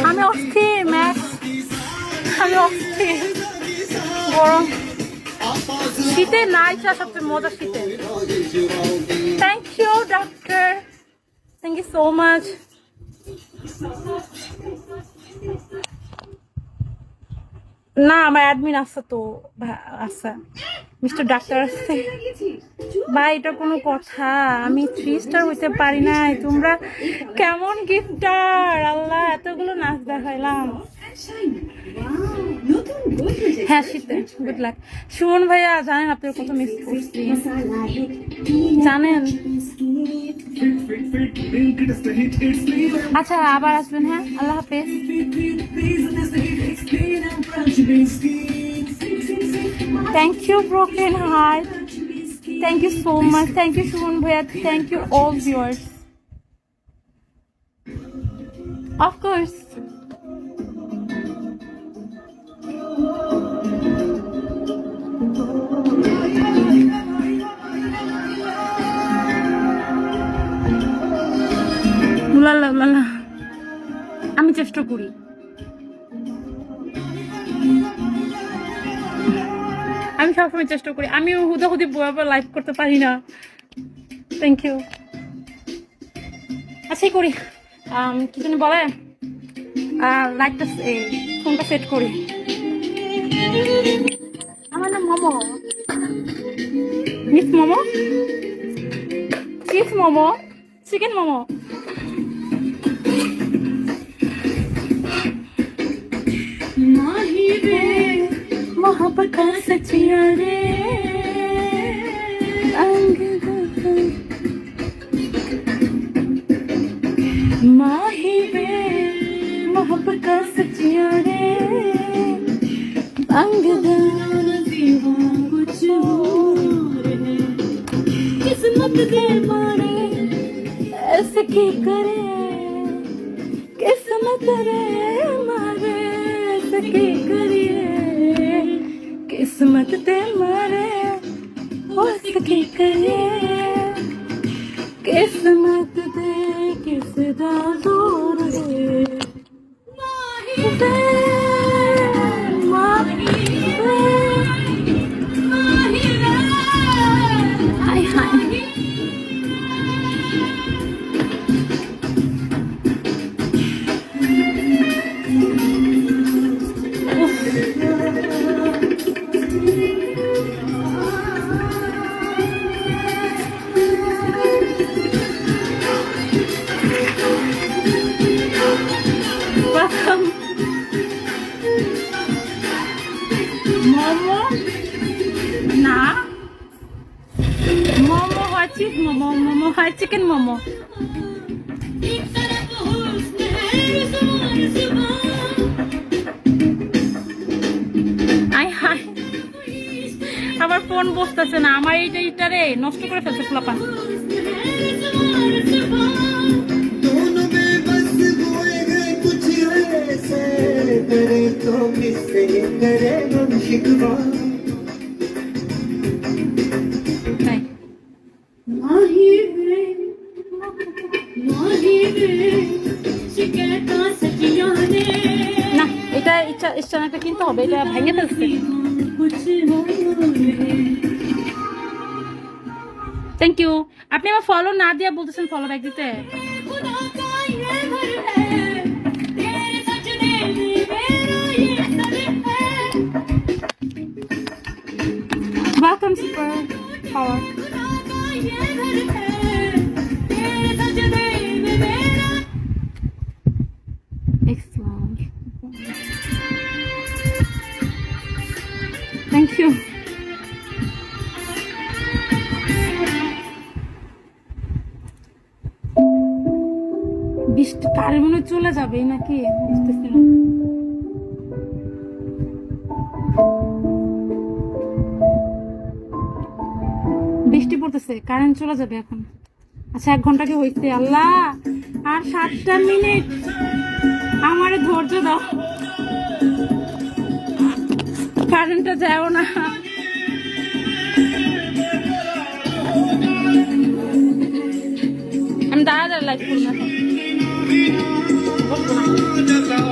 আমি অস্থির ম্যাক্স, আমি অস্থির। গরম শীতে নাইচা সবচেয়ে মজা শীতে। Thank you doctor, thank you so much. না আমার অ্যাডমিন আছে তো, আচ্ছা মিস্টার ডাক্তার আছে ভাই, এটা কোনো কথা? আমি 3 স্টার হইতে পারি নাই, তোমরা কেমন গিফটার, আল্লাহ এতগুলো নাচ দেখাইলাম। হ্যাঁ শীতে গুড লাক। সুমন ভাইয়া জানেন আপনার কত মিস করছি, জানেন। আচ্ছা আবার আসবেন, হ্যাঁ আল্লাহ হাফেজ। Thank you broken heart, thank you so much, thank you Shumon bhaiya, thank you all viewers, of course. লালা আমি চেষ্টা করি। আমি সবসময় চেষ্টা করি, আমি হুদাহুদি বরাবর লাইভ করতে পারি না। Thank you. আচ্ছাই করি, কি জানি বলে, লাইটটা ফোনটা সেট করি। আমার নাম momo, miss momo, cheese momo, chicken momo. मोहब्बत का सचिया रे माही वे, मोहब्बत का सचिया रे अंग कुछ किस्मत दे मारे ऐसे की करे, किस्मत रे मारे ऐसे की करिए, किस्मत ते मारे उसकी करिए, किस्मत दे किस दा जोर है माही वे, माही वे, माही वे, हाय हाय। মোমো না, মোমো হয় চিজ মোমো, মোমো হয় চিকেন মোমো। আই হাই আমার ফোন বসতেছে না, আমার এইটারে নষ্ট করে ফেলছে পোলাপান। না এটা চ্যানেলটা কিনতে হবে, এটা ভেঙে ফেলছে। Thank you. আপনি আমার ফলো না দিয়ে বলতেছেন ফলো ব্যাক দিতে। Welcome super power. Excellent. Thank you. বৃষ্টি পারে মনে চলে যাবে নাকি বুঝতেছি না। বৃষ্টি পড়তেছে, কারেন্ট চলে যাবে এখন। আচ্ছা 1 ঘন্টা কি হয়েছে? আল্লাহ, আর 7টা মিনিট, আমারে ধৈর্য দাও, কারেন্টটা যাও না। আমি দাঁড়া লাইভ করবো এখন, বসবো না।